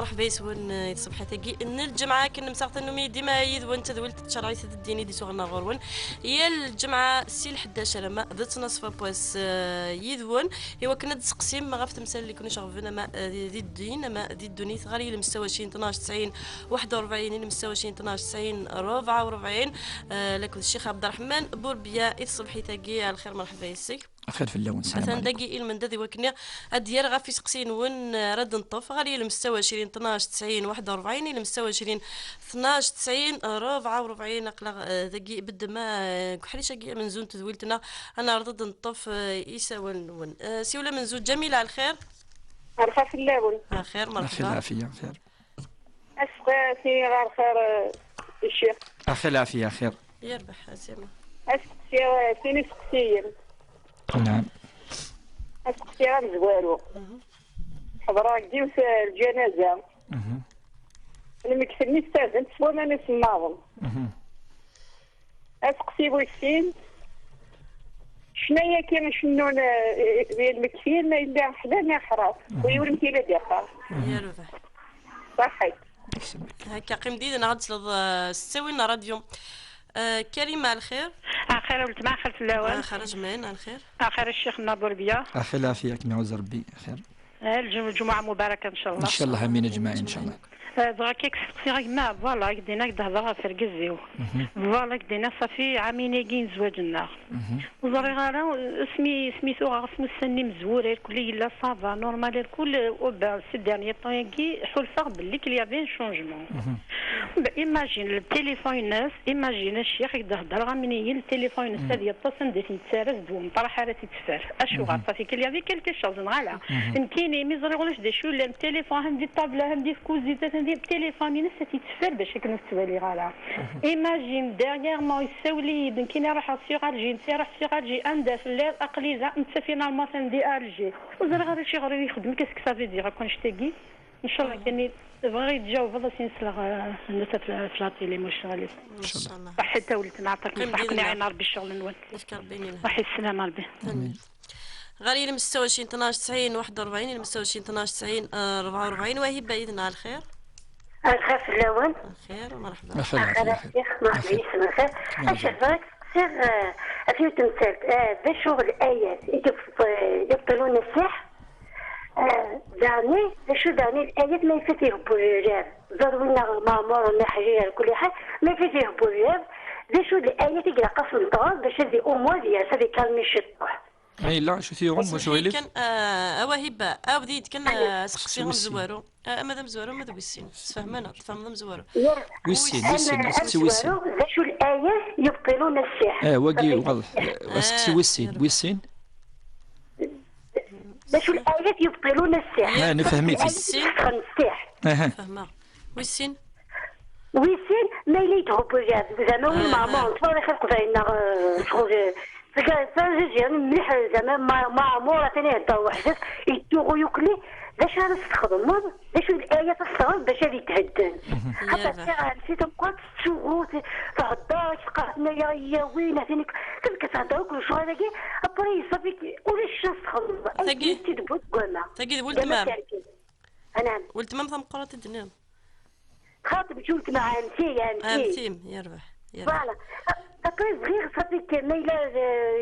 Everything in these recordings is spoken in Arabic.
مرحبا يسون صبحة تاكي ان الجمعة كنا مساقط نومي ديما يذون تذولت تشرعي تديني دي سوغنا غورون هي الجمعة سي 11 ما ذات نصف بواس يذون هو كنا تسقسيم ما غاف تمثال اللي كنا شغفنا ما ذي الدين ما ذي الدنيا غالي المستوى 12 90 41 المستوى 12 90 44 لك الشيخ عبد الرحمن بوربيا صبحي تاكي الخير مرحبا يسك خير في اللون. السلام مثلا عليكم. دقي من دادي وكنا الديار غافي سقسين ون رد نطف غالي المستوى 20 12 90 41 المستوى 20 12 90 44 اقلا دقي بد ما كحريشه كي من زون تذويلتنا انا رد نطف يساون ون سيوله من زون جميله على الخير الخير في اللون. خير مرحبا. اخي العافيه خير. اسقى سي الخير الشيخ. اخي العافيه خير. يربح اسمع. اسقسي سيني سقسيين. نعم. اسقسي غير زوالو. حضرك ديوس الجنازه. انا مكتبني استاذنت سوا ما نسمعهم. اسقسي ويسين شناهي كاين شنو ديال المكفين ما الا حدا ما حراس ويورم كيلا داخل يربح صحيت هكا قيم ديد انا غتسلط السوين راديو كريمه الخير. خير ولت مع خير في الاول خرج من الخير خير الشيخ ناظر بيا اخي العافيه كما عز ربي خير. الجمعه مباركه ان شاء الله. ان شاء الله امين اجمعين ان شاء الله. بغا كيك سقسي غير ما فوالا كدينا كدهضر في ركزيو فوالا كدينا صافي عامين كين زواجنا وزري غالا سميتو غاسمو السني مزور الكل الا صافا نورمال الكل وبا سي ديرني طون كي حلفه باللي كلي بين شونجمون ايماجين التليفون الناس ايماجين الشيخ يدهضر غامني التليفون الناس هذه يتصل ديك يتسارس دوم طرح راه تتفار اشو صافي كلي في كلكي شوز نغالا يمكن ميزري غلاش دي شو التليفون عندي الطابله عندي كوزيتات عندي التليفون الناس تتفار باش كنو تسوالي غالا ايماجين ديرييرمون يساولي بن كي راح سيغ الجي انت راح سيغ الجي عندها في الليل اقليزه انت فينالمون دي الجي وزري غير شي غير يخدم كاسك صافي دير كون شتاكي ان شاء الله كاني بغي تجاوب هذا سينسلغ الناس في لاتيلي مشغلين ان شاء الله حتى ولت نعطيك نصحكني عين ربي الشغل نود نفكر بيننا صحي السلامه ربي غالي المستوى 20 12 90 41 المستوى 20 12 90 44 وهي بايدنا على الخير. الخير في الاول خير مرحبا. اخي العافيه خير. مرحبا يسمع خير اش راك سير في تمثال ذا شغل الايات يبطلون السحر داني شو داني الآيات ما يفتيه بوجاب ضرورينا مامور ولا حاجة كل حاجة ما يفتيه بوجاب ذا شو الآيات يقرأ قص الضغط باش هذه أمور ديال هذه كلمة شطح اي لا شو فيهم واش ويلي كان اواهب بديت كان سقسيهم زوارو مادام زوارو ماذا ويسين تفهمنا تفهم زوارو ويسين سقسي ويسين ذا شو الآيات يبطلون السحر واقي واضح سقسي ويسين باش الآيات يبطلون السحر نفهميك السحر فهمها ويسين ما يليته بوجاب زعما مامون تفرخ قضينا شغل فجأة مليح زعما ما عمورة ثاني هدا وحدك يتوغو يوكلي باش انا تستخدم باش الآيات تصرف باش هذه تهدن حتى نسيت نبقى تسوقو تهضر تلقى يا وين ثاني كيف كتهضر كل شويه هذاكي ابري صافي ولاش تستخدم تاكي تدبوت قلنا تاكي ولد مام انا ولد مام ثم قرات الدنيا خاطب جولت مع انتيم يربح فوالا تقريبا غير صافي مايله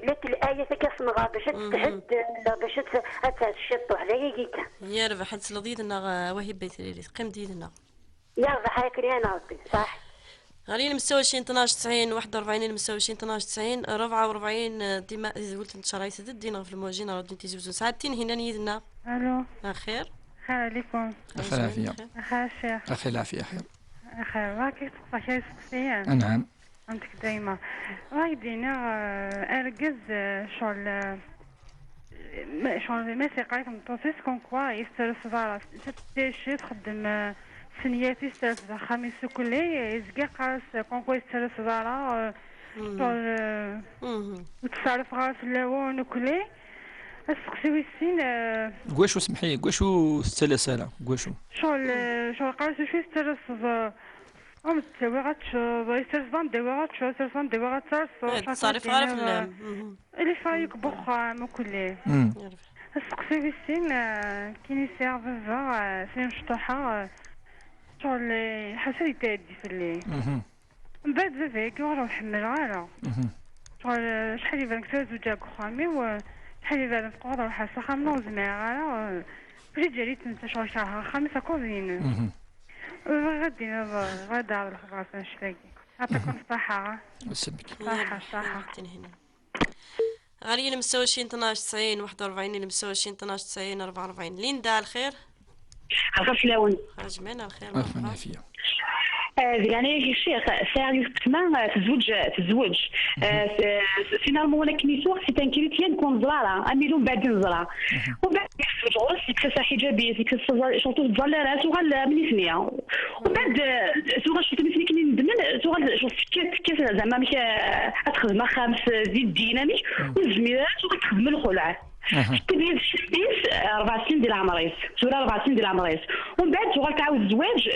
لات الايه كاسمغا باش تحد باش تشط عليا كيكا يربح حد سلطيدنا وهب بيتريلي قيم ديدنا يربح هاكري انا ربي صح غالي المستوى 20 12 90 41 المستوى 20 12 90 44 ديما قلت انت شرايط دينا في المواجهه راه انت زوج ساعتين هنا نيدنا الو خير خير عليكم اخي العافيه خير الشيخ اخي العافيه خير خير راكي تبقى شخصيا نعم عندك دايما راهي دينا اركز شغل ما سيقايك مطوسيس كون كوا يسترس فارس تشي تخدم سنياتي يسترس خميس كلي يزكي قارس كون كوا يسترس فارا شغل وتصرف غاس اللون كلي السقسي ويسين كواشو سمحي كواشو السلاسله كواشو شغل قارس شو يسترس تسوي يسترسبان صارف غير في اللي فايك بخام وكله السقسي في السين كاين يسير فيفا سين مشطوحة شغل حاجة يتعدي في الليل من بعد فيفا يقولوا نحمل غالا شغل شحال يبان كتا زوجا خامي وشحال يبان تقعد روحها خامنة وزمير غالا بلي ديالي تنسى شغل شهر خامس كوزين غادي غادا على الخبر نشلاقي عطاكم الصحة سلمك. صحة غاليين مستوى 12 90 41 مستوى 12 90 44 ليندا الخير عرفت لون خرج معنا الخير عفوا عافيه. يعني الشيخ ساعة كما تزوج فينالمون كنيسو سي ان كريتيان كون زرارة اميلون بعد الزرارة ومن بعد تزوج يكسا حجابي يكسا شرطو تزلرات وغال من ثنيا ومن بعد سوغا شفتو مثلي كني ندمن سوغا شوف كيف زعما ماشي تخدم خامس زيد ديناميك والزميلات وتخدم الخلع كبير الشبيس 4 سنين ديال العمريس سورة 4 سنين ديال العمريس ومن بعد شغل تعاود الزواج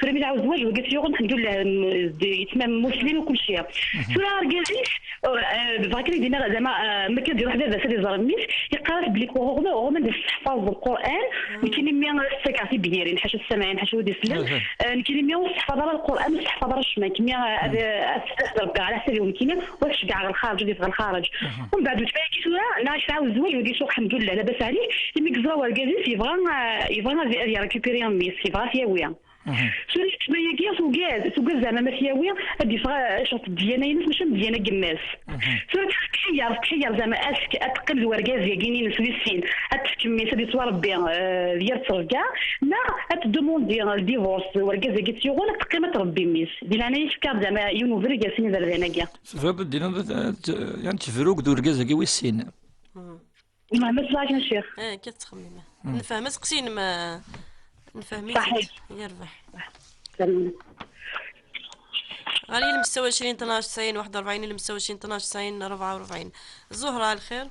سورة ملي تعاود الزواج وقالت لي غنحمدو له يتمام مسلم وكل شيء سورة رجاليش فاكرين دينا زعما ما كندير واحد دابا سالي زرميس يقرات بلي هما ندير تحفظ القران كاين 100 سكاتي بنيرين حاشا السمعين حاشا ودي السلام كاين 100 تحفظ القران وتحفظ الشمال كيما ربي على حسابهم كاين واش كاع الخارج ودي في الخارج ومن بعد تفايكي سورة ناش تعاود الزواج يسوق الحمد لله لاباس عليه يمي كزراو الكازيس يبغى ريكوبيري ميس يبغى فياويه سوري تبايا كيا سوكاز زعما ما فياويه غادي فغا شوط ديالنا ماشي ديالنا كماس سوري تحير زعما اتقل الوركاز يا كاينين سوري السين اتكمي سدي صوار ربي ديال تركا لا اتدوموندي الديفورس وركاز كي تيغول تقيمه ربي ميس ديال انا يفكر زعما يونوفري جالسين دابا هنا كاع فبدينا يعني تفروق دور كازا كي ويسين ما مسلاك الشيخ كتخمم نفهم سقسين ما نفهمي صحيح يربح غالي المستوى 20 12 90 41 المستوى 20 12 90 44 زهرة الخير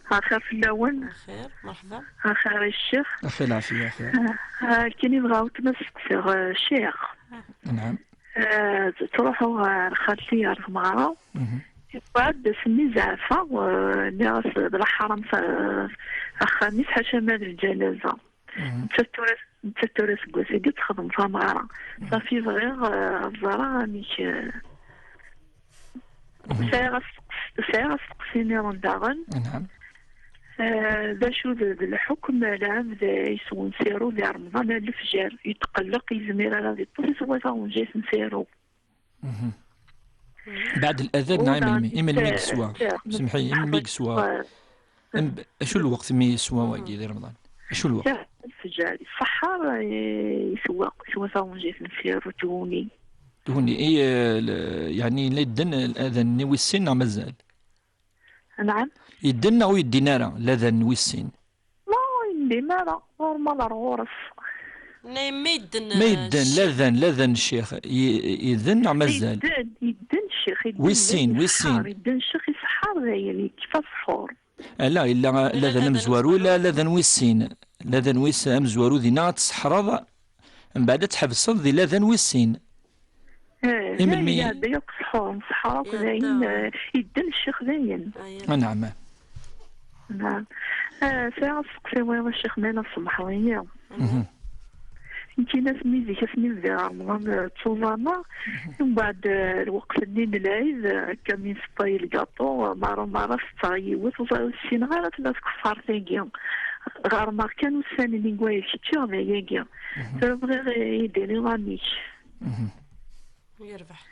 خير في الاول خير مرحبا خير الشيخ اخي العافيه اخي كاين بغاو تمسك الشيخ نعم تروحوا خالتي المغاره بعد سني زعفة وناس بالحرم الخميس حاشا مال الجنازة تتورس كواسيدي تخدم في مغارة صافي بغير الزرا رانيك سايغا سقسيني رنداغن نعم باش الحكم العام ذا يسون سيرو ذا رمضان الفجر يتقلق يزمير على ذي طول سوا فاون جاي نسيرو بعد الاذان نعم من يسوى سمحي من يسوى شو الوقت مي يسوى واقي ديال رمضان شو الوقت الفجر السحر يسوى فاون جاي نسيرو توني اي يعني لا يدن الاذان ويسين مازال نعم يدن او يدينارا الاذان ويسين ما يدينارا نورمال غورس ما يدن لاذن الشيخ يذن مازال يدن الشيخ ويسين يدن الشيخ يسحر يعني كيف السحور لا الا لاذن مزوارو لاذن ويسين لاذن ويسين مزوارو ذي تسحرض من بعد تحبس ذي لاذن ويسين مي يديك السحور سحرك زين يدن الشيخ زين نعم نعم ساعة سقسي وين الشيخ مالا الصباحوية كاين ناس ميزي كاسمي رمضان تصوزانا ومن بعد الوقت اللي نلايز كامين سباي الكاطو مرة ستغيوت وصين غير تلا تكفار ثاقيا غير ما كانوا السنة اللي نقوي شتي غير ياقيا فبغي يديري غانيش يربح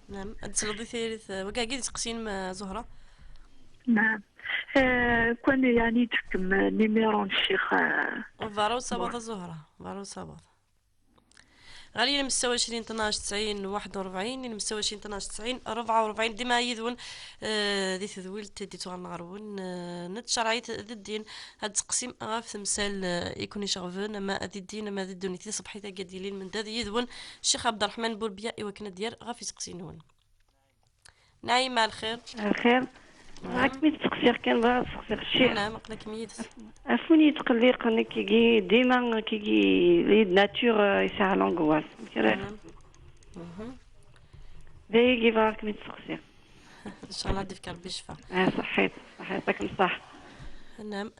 نعم التلضي ثالث وكاكي تقسين زهرة نعم كون يعني تحكم نيميرون الشيخ فارو صباط زهرة فارو صباط غالي المستوى 20 12 90 41 المستوى 20 12 90 44 ديما يذون دي تذويل تدي تغنغرون نتشرعيت الدين هاد التقسيم غاف تمثال يكون يشغفون ما ادي الدين ما ادي الدنيا صبحيتا قاديلين من داد يذون الشيخ عبد الرحمن بوربيا وكنا ديار غاف يتقسينون نعيمة الخير الخير معك ميت تقصير كان بغا تقصير الشيخ نعم قلك ميت عفوني تقليق انا كيجي ديما كيجي ليد ناتور يساع لونغواس دايجي بغاك ميت تقصير ان شاء الله ديك ربي يشفى صحيت يعطيك الصح نعم.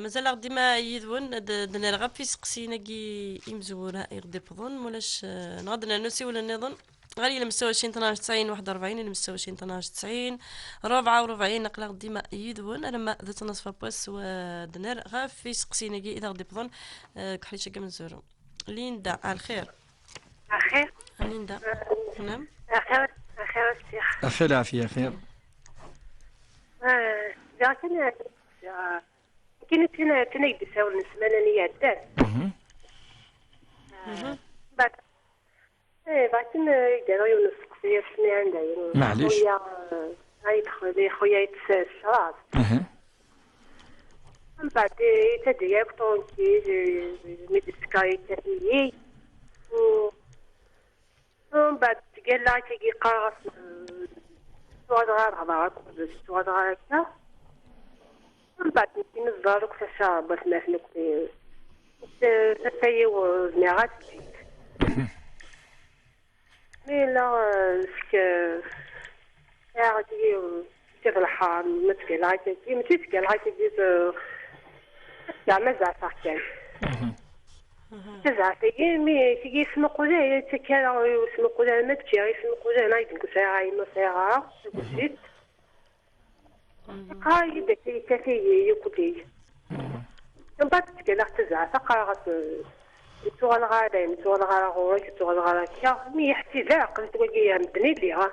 مازال غدي ما يذون دنا غا في سقسينا كي يمزورها يغدي بظن ولاش نغدنا نسي ولا نظن غير المستوى 92 41 المستوى 92 44 نقلا غدي ما يذون لما ذات نصف بوس ودنر غا في سقسينا كي اذا غدي بظن كحريشه كمزورو ليندا الخير الخير ليندا. نعم. الخير الشيخ أخي العافية خير. لكن كاين تنيد ساول نسمانا نيا دار بعد بعدين يديروا يونس قصيه سني عندها معليش هاي دخل خويا يتسراب من بعد تديا بطونكي ميدسكاي تاعي ومن بعد قال لا تيجي قاص صوادغار هضاك صوادغار هكا من بعد نزار وكتشا باش نحن تفاي وزنيغات مي لا سك عادي تيغ الحام متقل عادي ماشي تقل عادي كاع مازال كان تزعفي مي تيجي يسمقوا ليه تكالا يسمقوا ليه ما تجي يسمقوا ليه نايدك ساعه ما ساعه تجي هاي داكي تاكي يكوتي من بعد تكالا تزعف قاغت سوال غادي سوال غاراغوري سوال غاراكيا مي حتي لا قلت وكي مدني ليها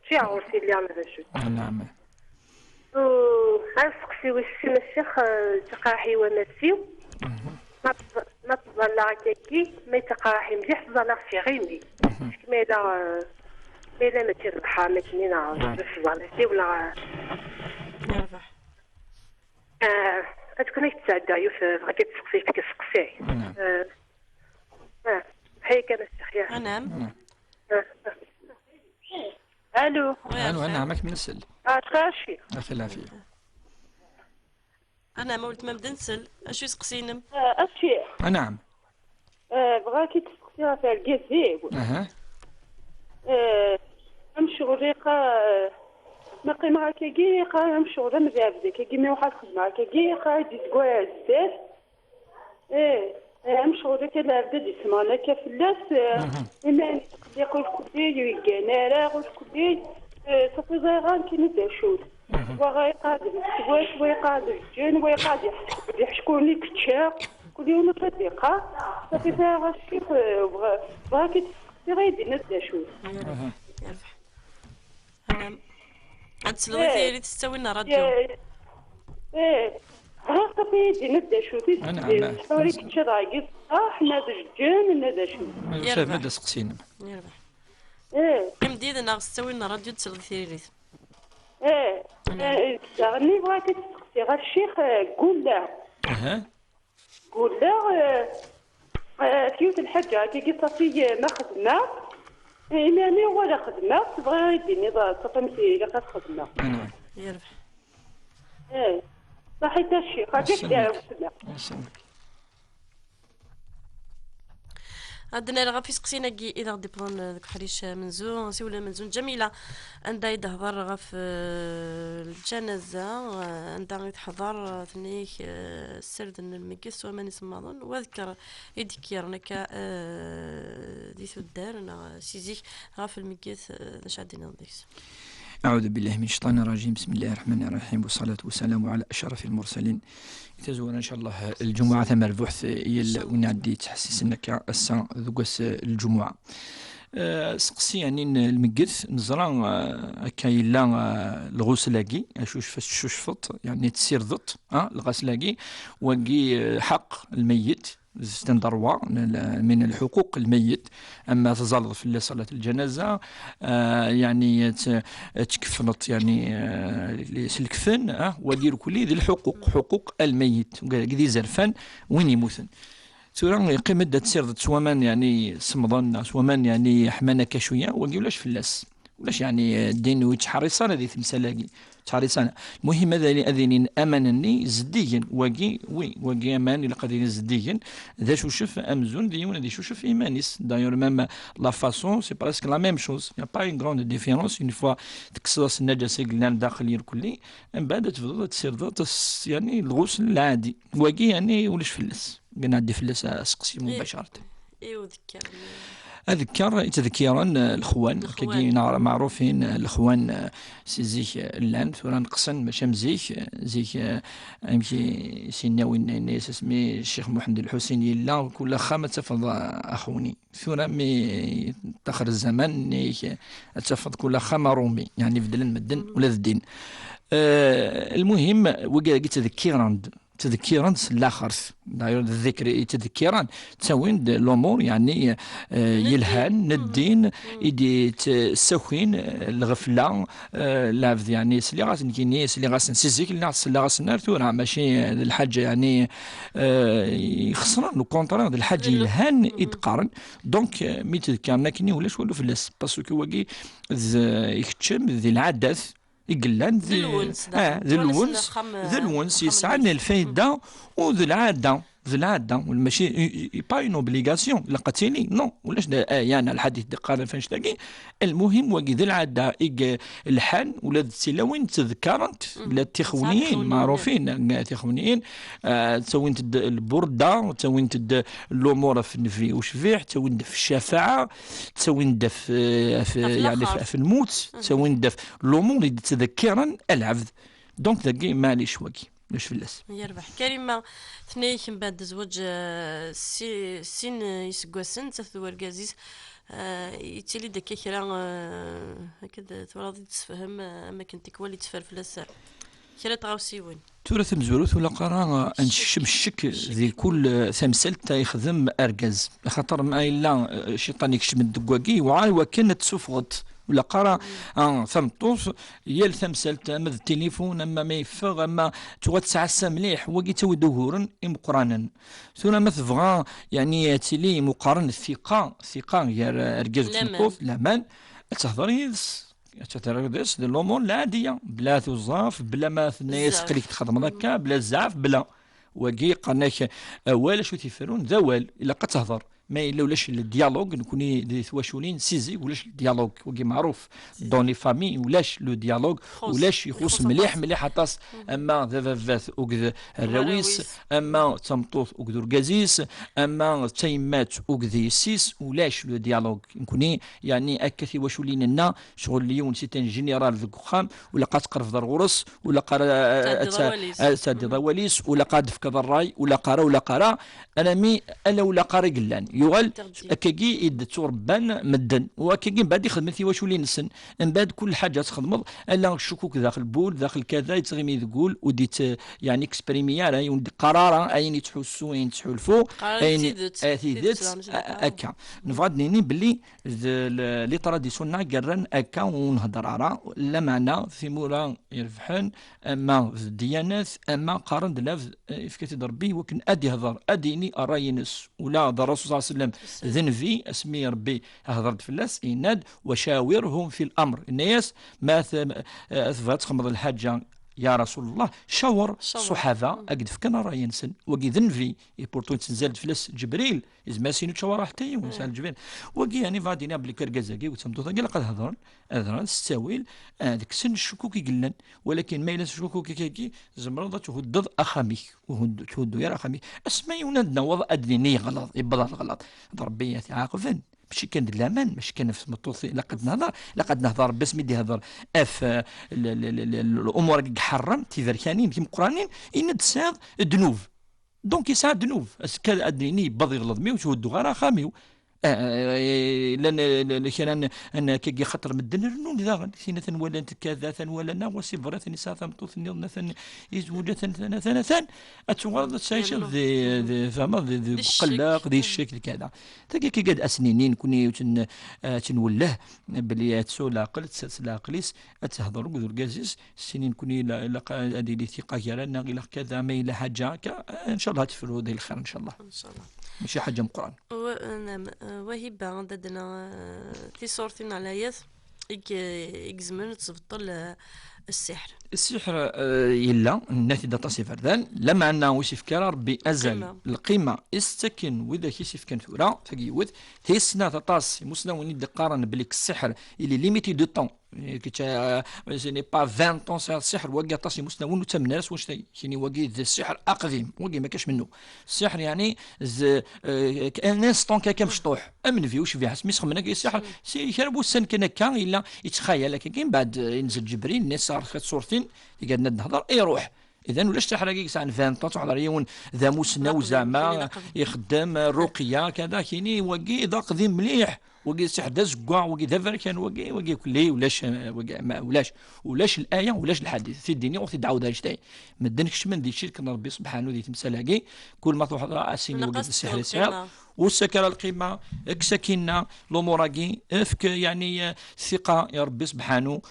شي عرفتي اللي عملها شو نعم. غنسقسيو الشيخ تقاحي ومسيو ما تظل كي ما يتقاحي مليح تظل في غيمي كما إلا ما تربحها ما كنينا تظل هي ولا يربح تكون يتسعدايو غادي تسقسي كتسقسي هيك انا الشيخ. نعم. الو نعمك من السل. تخاشي أخي العافية. انا ما ولت ما بدا نسل اشو يسقسينم الشيخ. نعم. بغاكي تسقسيها في الكازيب. شغلي ما قيمة كي شغل مزابدة كي ما واحد خدمة كي دي تقوى الزاف شغل كلا بدا دي سمانة كفلاس إما يقول كودي يجانا قول كودي صافي زيغان كي نداشول وغايقاد السواس ويقاد الجن ويقاد يحشكوني كتشا كل يوم صديقة صافي زيغان الشيخ بغاكي غيدي نداشول يربح. نعم. عاد سلوي اللي تستوي لنا راديو صافي يدي نداشول نعم. حوري كتشا ضايق حنا دجان نداشول شاف مدى سقسينا يربح. كم ديد انا تستوي لنا راديو تسلغي ثيريت غني بغاكي تسقسي غير الشيخ قول له قول له فيوت الحاجة كي صافي ما خدمة إمامي ولا خدمة تبغي يديني صافي مسيرة خدمة يربح. صحيح الشيخ هكاك داير خدمة عندنا راه في سقسينا كي اذا غادي بلان داك حريش منزون سي ولا منزون جميله عندها يدهضر راه في الجنازه عندها يتحضر ثنيك السرد المكس وما نسمعون واذكر يذكرنا ك ديثو الدار انا سيزيك راه في المكس اش عندنا نديس. أعوذ بالله من الشيطان الرجيم. بسم الله الرحمن الرحيم والصلاة والسلام على أشرف المرسلين. يتزور إن شاء الله الجمعة ثم البحث يل ونعدي تحسس أنك الساعة ذوقس الجمعة سقسي يعني المقث نزرا كايلا الغسلاقي شوشفط يعني تسير ضط الغسلاقي وقي حق الميت استندروا من الحقوق الميت. اما تزلط في صلاه الجنازه يعني تكفنط يعني الكفن ودير كل ذي الحقوق حقوق الميت كذي زرفان وين يموتن سورا قيمة تسير سوامان يعني صمضان سوامان يعني حمانا كشوية وقيولاش فلاس ولاش يعني الدين ويتحرصان هذه تمثالاكي تحرصان. المهم هذا اذين امانني زديا واقي امان الى قضيه زديا ذا شو شوف امزون ديون ذي شو شوف ايمانيس دايور ميم لا فاسون سي بريسك لا ميم شوز يا با اون غروند ديفيرونس اون فوا تكسرس النجاسه قلنا داخل الكلي من بعد تفضل تسير يعني الغسل العادي واقي يعني ولاش فلس قلنا عندي فلس اسقسي مباشره. ايوا أذكر تذكيرا الأخوان كي معروفين الأخوان زيك اللان ثورا نقصن ماشي زيك يمشي سيناوي الناس اسمي الشيخ محمد الحسيني لا كل خامة تفض أخوني ثورا مي تاخر الزمان تفض كل خامة رومي يعني بدل المدن ولا الدين. المهم وقال تذكيرا الاخر داير الذكر تذكيرا تسوين الامور يعني يلهان الدين يدي تسوين الغفله لافذ يعني سلي غاس نكيني سلي غاس نسيزيك لنا سلي غاس النار ثورا ماشي الحاجه يعني خسران لو كونترير الحاجه يلهان يتقارن دونك مي تذكرنا كني ولاش والو فلاس باسكو واقي يكتشم ذي العادات يقلان ذي الونس يسعى الفايدة وذي العادة والماشي با اون اوبليغاسيون لقتيني نو ولاش يعني الحديث قال فاش تلاقي المهم واقي ذي العادة الحان ولا التلاوين تذكرت بلا التخونيين معروفين تخونيين تسوين البردة تسوين الامور في وشفيح تسوين في الشفاعة تسوين في يعني في الموت تسوين في الامور اللي تذكرا العبد دونك ذاكي معليش واقي لاش فلاس يربح كريمه ثنيك من بعد زواج سين يسقوسن تثور كازيس يتيلي داك كرا هكذا تراضي تفهم اما كنتي كوالي تفرفلاس كرا تغاوسيون تورث مزوروث ولا قرا نشم الشك ذي كل ثمثلت يخدم اركاز خاطر ما الا شيطان يكشم الدكواكي وعاي وكان تسفغت ولا قرا ثمطوف يا ثمثلت اما التليفون اما ما يفغ اما تسعى مليح وكي تو دهورا مقرانا ثم ما تبغى يعني تيلي مقارن الثقه يا اركاز ثمطوف لامان تهضر يدس تتردس الامور العاديه بلا توظاف بلا ما الناس قليك تخدم هكا بلا الزعف بلا وكي قالك ولا شو تيفرون ذوال الا قد تهضر ما الا ولاش الديالوج نكوني دي ثواشولين سيزي ولاش الديالوج وكي معروف دون لي فامي ولاش لو ديالوج ولاش يخص مليح حطاس اما ذا وكذا الرويس اما تمطوط وكذا الكازيس اما تيمات وكذا سيس ولاش لو ديالوج نكوني يعني اكثي واشولين لنا شغل اليوم سيتان جينيرال في الخام ولا قاد تقرا في دار غرس ولا قرا تادي ضواليس ولا قاد في كذا الراي ولا قرا انا ولا قاري قلان يغال اكاكي يد توربان مدن واكاكي من بعد يخدم في واش ولي نسن من بعد كل حاجه تخدم الا الشكوك داخل بول داخل كذا يتغمي تقول وديت يعني اكسبريمي على قراره اين تحسوا اين تحلفوا اين اثيدت اكا نفضل نيني باللي لي تراديسيونال قرن اكا ونهضر على لا معنى في مورا يرفحن اما في الديانات اما قارن دلاف في كتاب ربي وكن ادي هضر اديني اراينس ولا الرسول صلى الله عليه وسلم ذنفي اسمي ربي هضرت في الناس يناد وشاورهم في الامر الناس ما اثبت خمر الحاجه يا رسول الله شاور الصحابه اكد فكنا راه ينسن وكي ذنفي بورتو تنزل فلس جبريل إذا سينو تشاور حتى يوم جبريل وكي يعني فادينا بلي كركازاكي وتمتو قال قد هضران تستاويل هذاك سن الشكوك يقلن ولكن ما الا الشكوك كي زمرضه تهدد اخاميك تهدو يا اخاميك اسمي ونادنا وضع ادني غلط يبدا الغلط ربي عاقفا ماشي كان الامان ماشي كان في مطوطي لقد نهضر بس مدي هضر الامور حرم تيفركانين كيما قرانين ان تساعد الذنوب دونك يساعد الذنوب اسكا ادني بضي غلط مي وتهدو غير خاميو لان كان انا كي خطر من الدنيا ذا سنه ولا كذا ولا نا وسيفرات نساء ثمطوث مثلا يزوج ثلاثه اتوغل تشايش ذي فما ذي قلاق ذي الشكل كذا تلقى كي قاد اسنينين كوني تنوله بلي تسو العقل تسلسل العقليس تهضر وذو الكازيس السنين كوني لا هذه اللي ثقه كيرانا غير كذا ما الى حاجه ان شاء الله تفروا ذي الخير ان شاء الله ماشي حاجه من القران نعم وهبه عندنا في صورتنا على ياس يجزمن تبطل السحر. السحر يلا الناتي تصف فردان لما أنه وصف كرار بأزل القيمة استكن وإذا كيسف كان ثورة فقيوت تيسنا تطاس مسنا ونيد قارن بليك السحر اللي ليميتي دو طون كي سي با 20 طون السحر وقع طاسي مسنا ونو تمناس واش كيني وقع السحر أقديم وقع ما كاش منه السحر يعني كان انستون كا مشطوح امن فيه وش فيه حسمي خمنا كي السحر سي كربو السن كان كان الا يتخيل لكن بعد ينزل جبريل الناس صار صورتين يقعد نهضر يروح اذا ولاش تحرقي ساعه 20 طون تحضر يون ذا مسنا زعما يخدم الرقيه كذا كيني وقي ذا قديم مليح وقي السحر داز كاع وقي ذا كان وقي كلي ولاش الايه ولاش الحديث في الدنيا وقت دعوه شتاي ما دنكش من دي الشرك ربي سبحانه ذي تمثالاكي كل ما تروح اسيني وقي السحر سحر والسكر القيمه اكسكينا لوموراكي افك يعني ثقه يا ربي سبحانه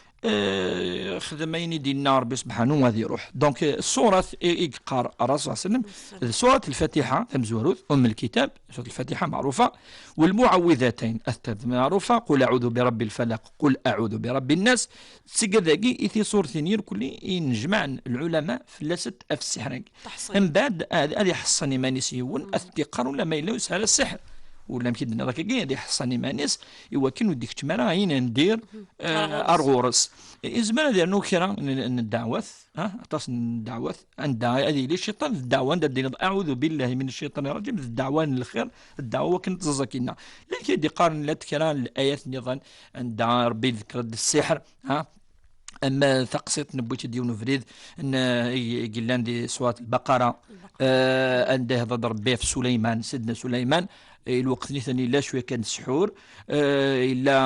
خدمين دينا ربي سبحانه وهذه يروح دونك السورة إقرار الرسول صلى الله عليه وسلم سورة الفاتحة ثمزوروث أم الكتاب سورة الفاتحة معروفة والمعوذتين الثلاث معروفة قل أعوذ برب الفلق قل أعوذ برب الناس تسقذاكي إثي صورة ثنير كل ينجمع العلماء في لست في السحر من بعد هذه حصني ما نسيون أثقر ولا ما يلوس على السحر ولا مكيدنا راك كاين اللي حصني مانيس ايوا كاين وديك التماره عين ندير ارغورس زمان دير نوكرا الدعوات اتصل الدعوات عند هذه لي الشيطان الدعوه ندير اعوذ بالله من الشيطان الرجيم الدعوه الخير الدعوه كنت زكينا لكن دي قارن لا تكران الايات نظن عند ربي ذكر السحر اما ثقسيت نبويت ديونو فريد ان قلان دي صوات البقره عنده ضرب به في سليمان سيدنا سليمان الوقت ثاني لا شويه كان السحور الا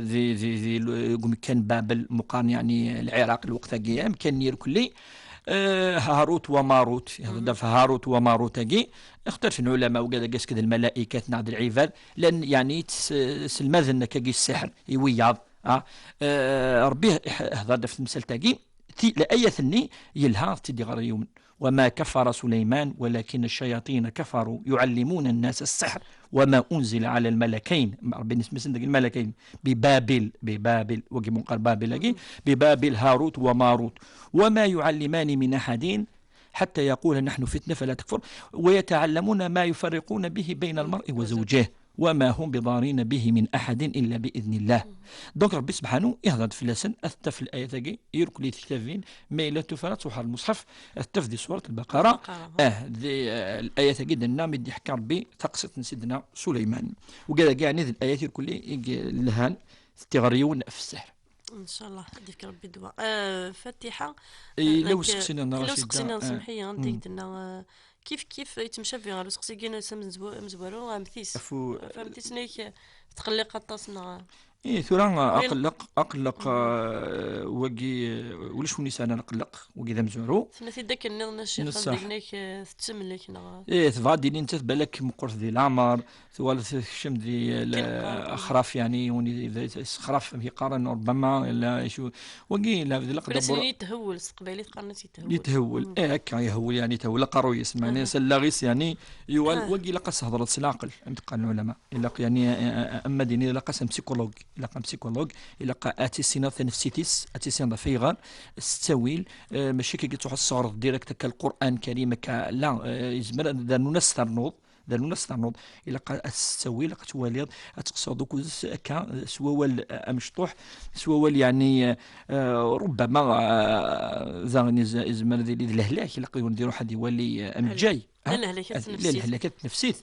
ذي كان بابل مقارن يعني العراق الوقت قيام كان نير كلي هاروت وماروت هذا هاروت وماروت كي اختلف العلماء وقال قاس كذا الملائكه نعد العباد لان يعني سلمذن كي السحر يويض ربي هذا في المثال تاقي لأية ثني يلها تدي غير يوم وما كفر سليمان ولكن الشياطين كفروا يعلمون الناس السحر وما أنزل على الملكين ربي نسمي الملكين ببابل وقي منقر بابل ببابل هاروت وماروت وما يعلمان من أحد حتى يقول نحن فتنة فلا تكفر ويتعلمون ما يفرقون به بين المرء وزوجه وما هم بضارين به من أحد إلا بإذن الله دونك ربي سبحانه يهضر في اللسن أثت في الآية تاقي يرك لي تكتافين ما إلا تفرات صحر المصحف أثت في سورة البقرة ذي الآية تاقي دنا مدي حكى ربي تقصد سيدنا سليمان وقال كاع ذي الآيات يرك لي لهان تغريون في السحر ان شاء الله هذيك ربي الدواء فاتحه لو سقسينا سمحيه نديك دنا كيف يتمشى فيها لو سقسي كاين مزوارو غامثيس فهمتي نيك تقلق الطاسنا ثورا اقلق وقي ولاش وني انا نقلق وقي ذا مزورو ثنتي داك الشيخ ديك تتملك تفادي انت بالك مقرث ذي العمر ثوالث شم ذي الاخراف يعني وني خراف في قارن ربما لا شو وقي لا ذي لقد يتهول استقبالي قرنتي يتهول هكا يهول يعني تهول قروي يسمعني سلاغيس يعني يوال وقي لقى هضره سلاقل عند قال العلماء الا يعني اما ديني لقى بسيكولوج إلى بسيكولوج إلى أتي سينا نفسيتيس أتي سينا فيغان التاويل ماشي كي تروح الصور ديريكت كالقرآن الكريم لا يزمر دانو نسترنوض إلى التاويل كتواليض تقصد كا سوال مشطوح سوال يعني ربما زاني زمر ذي الهلاك إلا نديرو حد يولي أمجاي الهلاكات نفسيت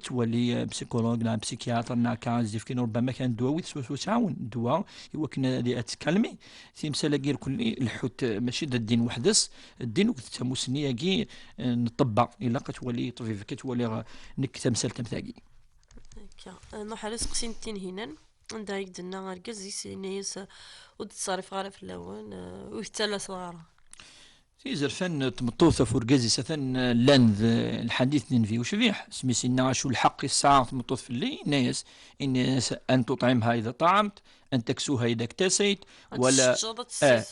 تولي بسيكولوج لا بسيكياتر ناكا زيفكين ربما كان دواوي سوا تعاون دواء هو كنا اللي تكلمي تيمسالا غير كل الحوت ماشي دا الدين وحدس الدين وكتسمو سنيه كي نطبع الا كتولي طبيب كتولي نك تمثال تمثاقي نروح على سقسينتين هنا عندها يقدنا الكز يسينيس وتصرف غير في اللون ويتلا صغار زرفان تمطوثة فرقازي سثن لان الحديث ننفي وشبيح اسمي سينا شو الحق الساعة تمطوث في اللي الناس أن تطعمها إذا طعمت، أن تكسوها إذا اكتسيت، ولا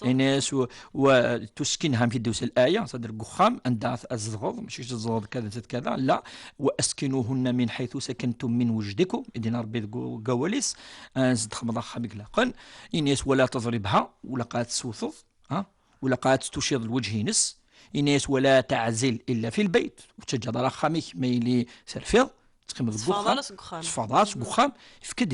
الناس وتسكنها في دوس الآية صدر قخام أن دعث الزغض مش الزغض كذا كذا لا، وأسكنوهن من حيث سكنتم من وجدكم إذن ربي قواليس زد خمضخها بقلاقا الناس ولا تضربها ولا قات سوثض ولا قات تشير الوجه نس الناس ولا تعزل إلا في البيت وتجد خاميك ميلي سرفيض تقيم القخام صفادات قخام فكد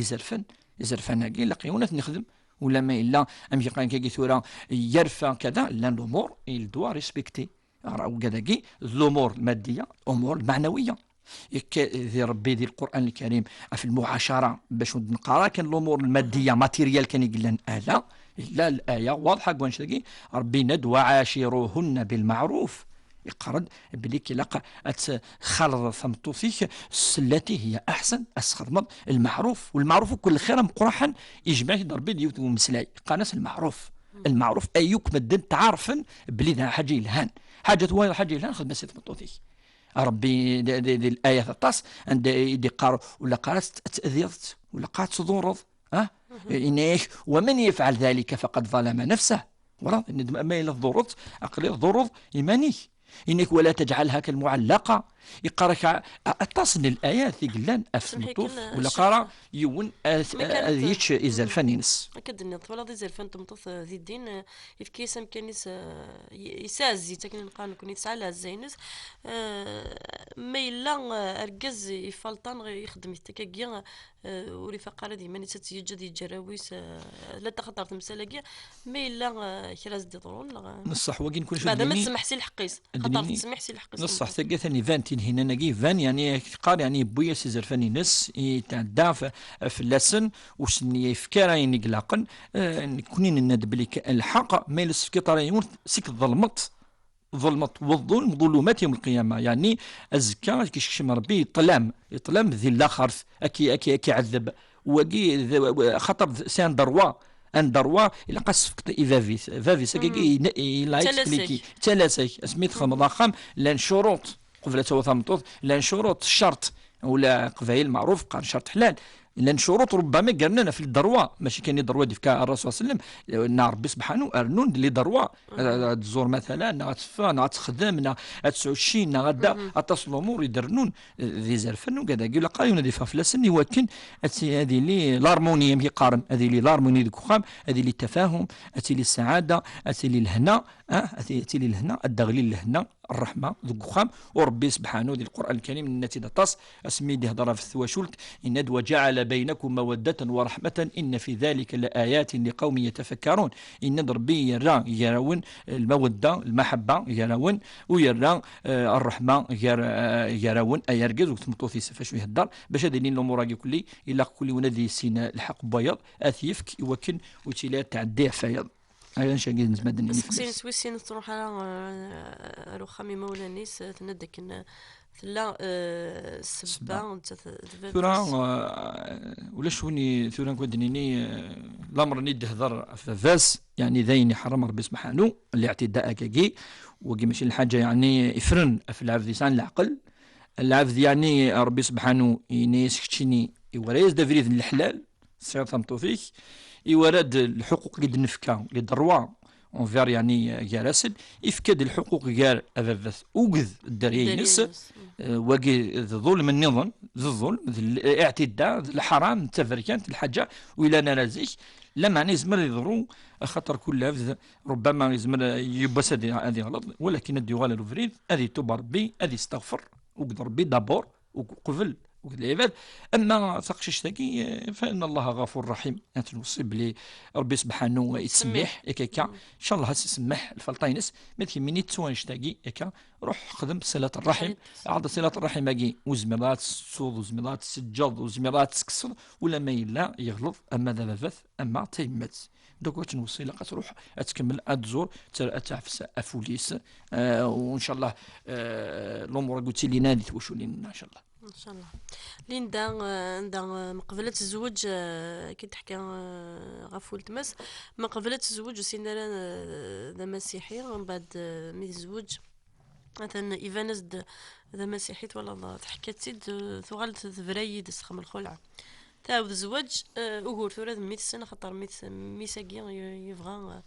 يزرفن هاكي لقيونات نخدم ولا ما إلا أم يقان كي ثورة يرفع كذا لأن الأمور الدوا ريسبكتي وكذا الأمور المادية الأمور المعنوية ذي ربي ذي القرآن الكريم في المعاشرة باش نقرا كان الأمور المادية ماتيريال كان يقول لنا إلا الآية واضحة قوانشتاكي ربي ند وعاشروهن بالمعروف يقرد بلي كي لقى خلط ثمطو فيك التي هي أحسن أسخدمض المعروف والمعروف كل خير مقرحا يجمع ضربي ديوت ومسلاي قناس المعروف أيوك مدن تعرفن بلي ذا حاجة الهان حاجة الهان خدمة سيت مطوثي ربي دي الآية 13 عند يدي قار ولا قارت تأذيرت ولا قارت صدورض إنيش ومن يفعل ذلك فقد ظلم نفسه ورا ما إلا ضرط أقل ضرط إيماني إنك ولا تجعلها كالمعلقة يقرأك أتصل الآيات ثقلان أفمطوف ولا قرأ يون أذيتش إذا الفنينس أكدني طفل هذا إذا الفن تمطوف ذي الدين يفكيس مكان يسازي تكن نقال كون يسعى لها الزينس ما إلا أرجز يفلطان يخدم يتكاكيا وري فقرة دي ماني تتيجد يجراويس لا تخطرت مسالاكيا ما إلا كراز دي طرون نصح وكين كل شيء بعد ما تسمح سي الحقيس خطرت تسمح سي الحقيس نصح ثقة ثاني فانتين هنا نجي فان يعني قال يعني بويا سيزر فاني نس يتعدى في اللسن وسني يفكر يعني قلاقن كونين الندبليك الحق ما يلس في طريقون سيك ظلمت والظلم ظلمات يوم القيامة يعني الزكاة كيشكشم ربي يطلم ذي الآخر أكي عذب وكي خطر سان دروا ان دروا الى قصف فافيس كي لا يكسبليكي ثلاثه سميت خمضاخم لان شروط قبل توثمطوط لان شروط الشرط ولا قبائل معروف قال شرط حلال لان شروط ربما قالنا في الدروه ماشي كاين الدروه ديك الرسول صلى الله عليه وسلم ربي سبحانه ارنون اللي دروه تزور مثلا غتفا تخدم تسعود شي غدا اتصل الامور يدرنون ذي زرفن وكذا يقول قايون دي فلسني ولكن هذه اللي لارمونيه مي قارن هذه اللي لارموني ديك خام هذه اللي التفاهم هذه اللي السعاده هذه اللي الهنا هذه اللي الهنا الدغليل الهنا الرحمه ذوك خام وربي سبحانه ذي القران الكريم النتي طاس اسمي دي هضره في الثواشولت ان وجعل بينكم مودة ورحمة إن في ذلك لآيات لقوم يتفكرون إن ربي يرى يرون المودة المحبة يرون ويرى الرحمة يرون أيرجز وتمطوثي سفاش يهدر باش هذه الأمور كلي إلا كل ونذي سينا الحق بيض أثيفك وكن وتلا تعديه فيض أيضا شاكي نزمد النمي سقسين سويسين تروح على رخامي مولانيس تندك لا سبا ثورا ولا شوني ثورا كودنيني الامر نيد هضر فاس يعني ذين حرم ربي سبحانه الاعتداء كاكي وكي ماشي الحاجه يعني يفرن في العبد لسان العقل العبد يعني ربي سبحانه ينيس كتشيني يوريز دافريد الحلال سير ثمطو فيك يورد الحقوق اللي دنفكا اللي دروا اونفير يعني جالسد يفكد الحقوق قال افافث اوغذ الدرينس وكي الظلم النظام الظلم الاعتداء الحرام التفركان الحاجه ولا نرازيك لما يزمر يضرو خطر كل ربما يزمر يبس هذه غلط ولكن الدي غالر فريد هذه توب ربي هذه استغفر وقدر ربي دابور وقفل العباد اما ثقشش ثقي فان الله غفور رحيم نوصي بلي ربي سبحانه يسمح ياك ان شاء الله يسمح الفلطينس ما تيميني تسوانش تاكي ياك روح خدم صله الرحم عاد صله الرحم كي وزميرات الصوض وزميرات السجاد وزميرات تكسر ولا ما الا يغلط اما ذا فث اما تيمت دوك تنوصي لقى تروح تكمل تزور تعفس افوليس وان شاء الله الامور قلت لي نادي توشوا لنا ان شاء الله ان شاء الله. ليندا من قبل تزوج كي تحكي غف ولد مس من قبل تزوج وسينا ذا مسيحي ومن بعد مي تزوج مثلا ايفانس ذا مسيحيت ولا تحكي تسيد ثغال تفرايد سخم الخلعه تعاود زواج وهو ثورة ميت سنة خاطر ميساكي يبغى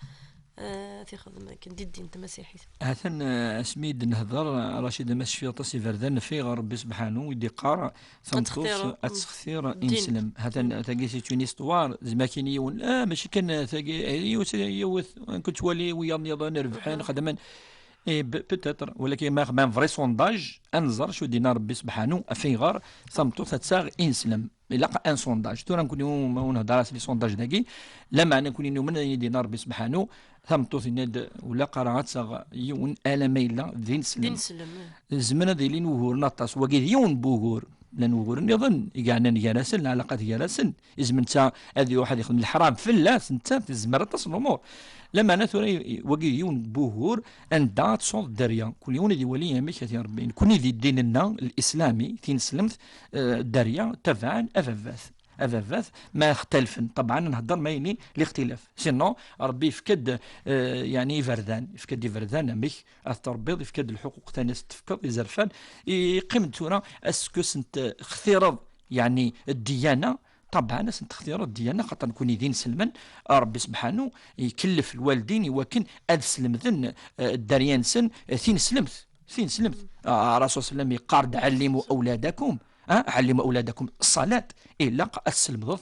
تيخدم كندير انت مسيحي هاتن اسميد نهضر رشيد ماشي طاسي فردان في ربي سبحانه ويدي قارا ثمطوس اتسخثير انسلم هاتن تاكي سي اون استوار زماكينيون ماشي كان تاكي يوث كنت ولي ويا نظام ربحان خدما بتاتر ولكن ما فري سونداج انظر شو دينا ربي سبحانه في غار ثمطوس تساغ انسلم إلا ان سونداج تورا نكون يوم نهضر لي سونداج داكي لا معنى نكون يوم من يدينا ربي سبحانه ثمطوث ناد ولا قرعات صغ يون آلميلا ذين سلم زمنا ذيلين وهور نطاس وقيد يون بوهور لان وهور نظن يقعنا نجالسن العلاقات جالسن إزمن تا هذه واحد يخدم الحرام في اللاس انت تزمر تصل الأمور لما انا ثوري وقيد يون بوهور ان دات صوت الدريا كل يوم دي ولي ميكا يا ربي كون ذي ديننا الاسلامي تين سلمت الدريا تبعا أفافاث ما اختلفن طبعا نهضر مايني الاختلاف سينو ربي يفكد يعني فردان يفكد فردان ميك التربيض يفكد الحقوق تاع الناس تفكر يزرفان يقيم تورا اسكو سنت اختيار يعني الديانه طبعا سنت اختيار الديانه خاطر نكون دين سلمان ربي سبحانه يكلف الوالدين يوكن ادسلم ذن الدريان سن ثين سلمت الرسول صلى الله عليه وسلم يقارد علموا اولادكم علموا اولادكم الصلاه الا السلم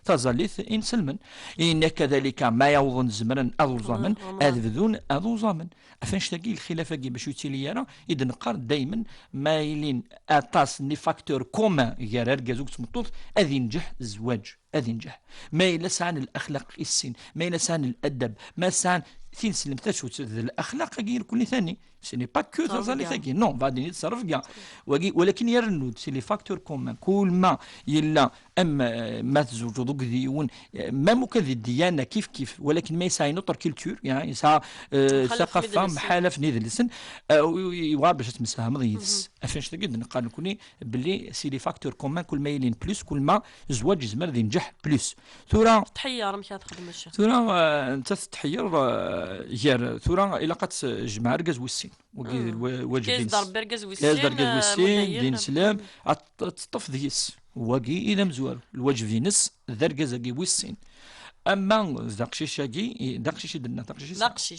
تظليث إن سلمن إن كذلك ما يوضن زمرا أذو زمن أذبذون أذو زمن أفنش تلاقي الخلافة باش يتيليانا إذا نقار دايما ما يلين أطاس ني فاكتور كوما يرار كازوك تمطوط أذي ينجح الزواج أذي ينجح ما يلس عن الأخلاق السن ما يلس عن الأدب ما سعن ثين سلمتاش الأخلاق غير كل ثاني سيني با كو تظلي ثاني نو بعدين يتصرف كاع ولكن يرنود سي لي فاكتور كومان كل ما يلا اما ما تزوجوا دوك ديون ما ممكن الديانه كيف ولكن ما يسعى نوتر كولتور يعني يسعى ثقافه محاله في نيدلسن يوا باش تمسها مضيس افاش تقد نقال نكوني باللي سي لي فاكتور كومان كل ما يلين بلوس كل ما زواج زمر ينجح بلوس ثورة تحير مشات تخدم الشيخ ثورة انت تحير غير ثورة الى قد جمع ركز والسين واجب ضرب ركز والسين دين سلام تطف ديس واقي إذا مزوار الوجه في نص ذرقز كي والسين اما داقشيش درنا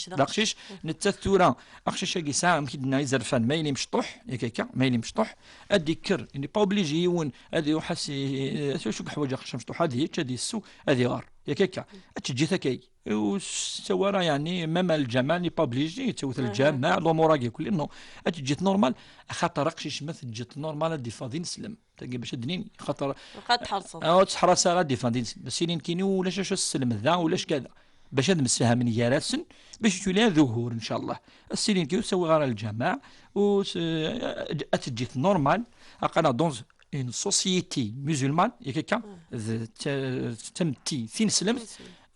داقشيش نتثورا اقشيش كي ساعه مكدنا يزرفان ما يلي مشطوح هكاكا ما يلي مشطوح اديكر اني با اوبليجي يون هذه وحسي شو حوايج مشطوح هذه تشدي السو هذه غار هكاكا تجي ثكاي وسوارا يعني مام الجماعه ني با اوبليجي توث الجامع الامور كل انه تجيت نورمال خاطر قشيش مثل جيت نورمال دي فاضي نسلم تلقى باش الدنين خاطر قد تحرص تحرص غادي فاضي بس كيني ولا شو السلم ذا ولاش كذا باش هاد مسها من يارسن باش تولي ظهور ان شاء الله السنين كيو سوي غير الجماعه و اتجيت نورمال اقنا دونز اون سوسيتي مسلمان ياكا تمتي ثين سلم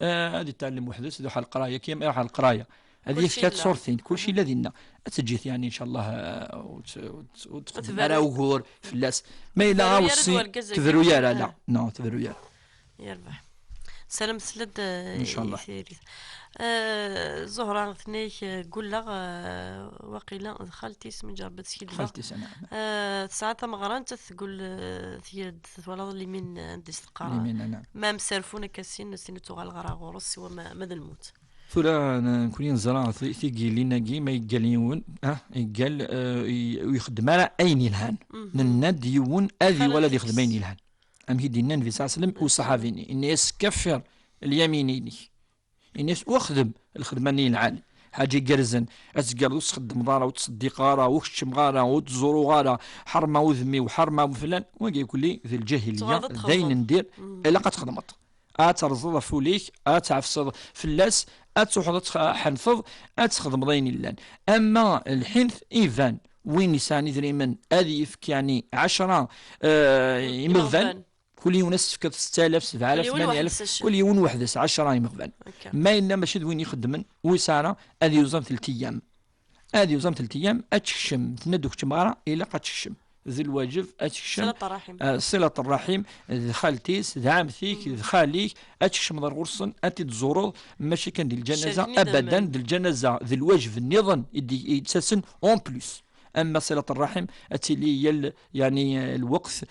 هذه تعلم وحدث ذو حال القرايه كيما يروح على القرايه هذه فكات صورتين كلشي الذين تجيت يعني ان شاء الله وتبرا وغور فلاس ما الا وصي تذرو يا لا نو تذرو يا يربح سلام سلد ان شاء الله زهرة ثنيك قول لها وقيلا خالتي سمي جربت سيدي خالتي سنة ساعتها مغران تقول ثياد ولا اللي من عندي استقرار نعم ما مسرفونا كاسين سنتو غالغرا غورس وما الموت ثلا نكونين زرا ثيقي لينا كي ما يقاليون يقال ويخدم على اين الهان نناد يون اذي ولد يخدم اين الهان ام هيدينا النبي صلى الله عليه وسلم وصحابيني الناس كفر اليمينيني الناس واخدم الخدمه العالي حاجه قرزن اتقال وتخدم غاره وتصدق غاره وتشم غاره وتزورو غاره حرمه وذمي وحرمه وفلان وكي يقول لي ذي الجاهليه داين ندير الا قد خدمت اترزض فوليك اتعفصد فلاس اتوحد حنفض اتخدم ضين اللان اما الحنث ايفان وين يساني دريمن هذه يفك يعني 10 يمغفان كل يوم نسفك 6000 7000 8000 كل يوم وحدس 10 يمغفان ما إلا ماشي وين يخدمن ويسارة هذه يوزم 3 أيام هذه يوزم 3 أيام أتشم تندوك تمغرا إلا قد تشم ذي الواجب اتكشم صلة الرحم صلة الرحم ذي خالتيس ذي عمتيك ذي خاليك اتكشم ذا الغرصن اتي تزورو ماشي كان دي الجنازة ابدا دي الجنازة ذي الواجب النظام يتساسن اون بلوس. اما صله الرحم اتي لي يعني الوقت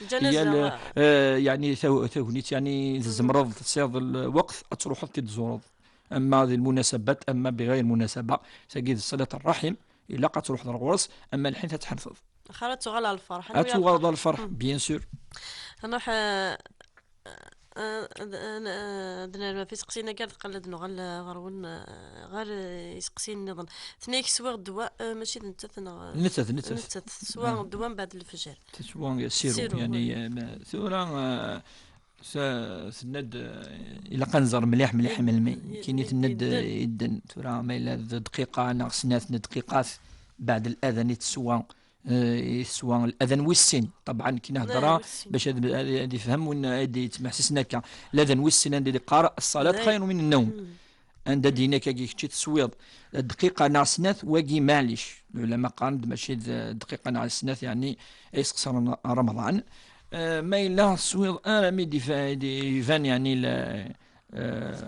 يعني ثونيت يعني الزمرض تصيد الوقت تروح تزورض. اما ذي المناسبات اما بغير مناسبه تجد صله الرحم الا قد تروح للغرس. اما الحين تتحنفظ خلاص تغلى الفرح تغلى الفرح بيان سور. نروح دنا في سقسينا كاع تقلدنا غرون غير يسقسين نظن ثنيك سوا الدواء ماشي نتث سوا الدواء بعد الفجر سوا سيرو يعني ثورة سند الى قنزر مليح من الماء كاين تند يدن ثورة ما الا دقيقه ناقص 2 دقيقات بعد الاذان سوا سواء الاذان والسن طبعا كي نهضر باش هذا يفهم وين هذا يتسمع حسسنا كا الاذان والسن عندي قارئ الصلاه خير من النوم عند دينا كي تسويض دقيقه ناقص 2 واقي معليش العلماء قال ماشي دقيقه ناقص 2 يعني يسقسر رمضان ما الا سويض ميدي فان يعني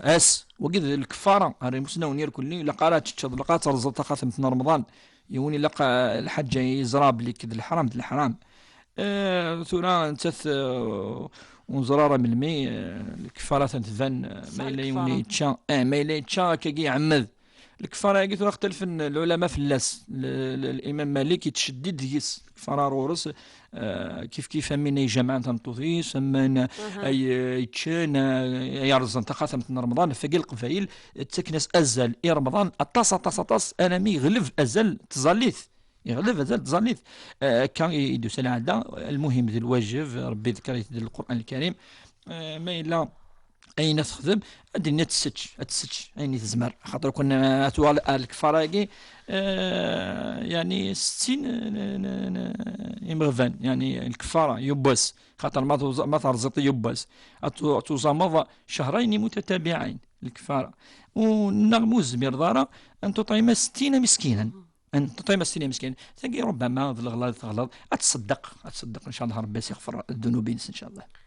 اس وقد الكفاره راه مسنا ونير كلي لا قرات تشد لقات رزق خاتم رمضان يوني لقى الحج يزراب لك الحرام ثورة انتث ونزرارة من المي الكفارة تنتفن ما إلا يوني تشا ما إلا تشا كي يعمد الكفارة قلت اختلف العلماء في اللاس الإمام مالك يتشدد يس الكفارة رورس كيف من جماعة تنطوثيس من يتشان يرزن تخاثم من رمضان فقل قفايل تكنس أزل رمضان أطاس أنا مي غلف أزل تزليث يغلف أزل تزليث كان يدوس العادة المهم ذي الواجب ربي ذكر القرآن الكريم ما إلا أين تخدم أدينا تسج أين تزمر خاطر كنا أتوال الكفارة يعني 60 يمغفان يعني الكفارة يبس خاطر ما ترزط يبس تزمض 2 شهرين متتابعين الكفارة ونغموز مرضارة أن تطعم 60 مسكينا أن تطعم 60 مسكينا تلقي ربما الغلط تغلط أتصدق إن شاء الله ربي يغفر الذنوبين إن شاء الله.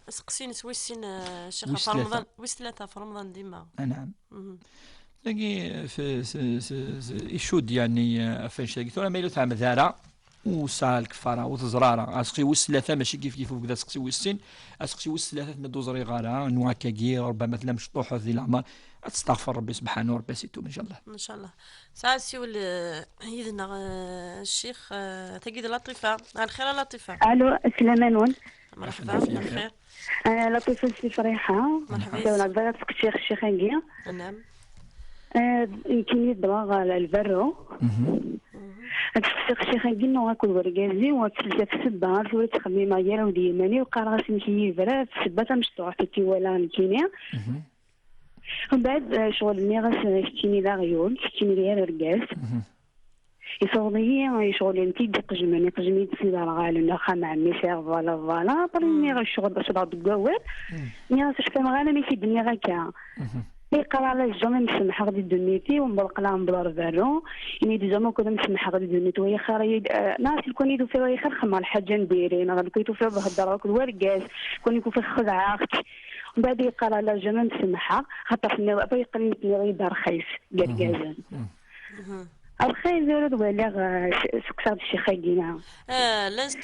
سقسين سويسين الشيخ في رمضان ويس 3 في رمضان ديما نعم تلاقي في يشود يعني فاش تلاقي ثم ميلو تاع مذارة وسال الكفاره وتزراره اسقسي ويس 3 ماشي كيف وكذا سقسي ويسين اسقسي ويس 3 ندوز ريغاره نوا كاكي ربما مثلا مشطوح هذه الاعمار استغفر ربي سبحانه وربي سيتوب ان شاء الله ساعات سيول يدنا الشيخ تجد لطيفه الخير لطيفه الو السلام مرحبا بخير أنا لطيفة سي فريحة مرحبا نقدر الشيخ نجي نعم يمكن يدبغ البرو الشيخ نجي نو كل ورقازي وتسلسة في السبة في تخمي ما يرى ودي ماني وقال راسي مشي برا في السبة مشطوح في ولا نكينيا ومن بعد شغل ميغاس شتيني لا غيون شتيني ليا رقاز يصوضي شغل انتي قجمني تسير غالنا خا مع ميسير فوالا بريني غا الشغل باش بعض القوات ني شفت مغانا ماشي دنيا غاكا يقرا على الجامع نسمح غادي دنيتي ونبلق لها نبلور فالو اني دي زعما كنا نسمح غادي دنيتي وهي خير ناس يكون يدو فيها خير خما الحاجه نديرين غادي كيتو فيها بهضره كل ورقاس كون يكون فيه خدعه اختي ومن بعد يقرا على الجامع نسمحها خاطر فيني يقرا لي دار خيس قرقازان الخير زود ولا سكسات الشيخ يجينا لازم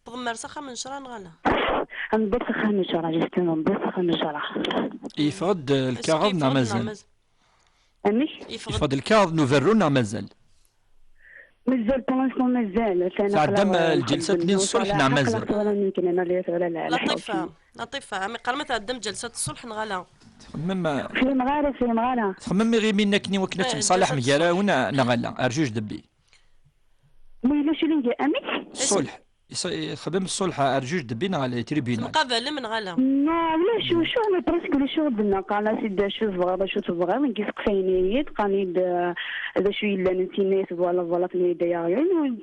تضمر سخه من شرا نغلا نبص سخه من شرا جست نبص سخه من شرا يفرض الكاغ مازال امي يفرض الكاغ نوفرونا مازال بونسون مازال تعدم الجلسه نين الصلح نعم مازال يمكن انا اللي ولا لطيفه عمي قال ما تعدم جلسه الصلح نغلا تخمم في مغارة تخمم غير منك ني وكنا تصالح مجالا ونا نغلا ارجوج دبي ويلا شو اللي امي الصلح يخدم الصلح ارجوج دبي نغلا تريبينال مقابله من غلا لا شو انا برسك ولا شو بدنا قال سيدي شو تبغى شو تبغى من كيف قفيني قال هذا شو الا انت ناس فوالا في اليديا يعني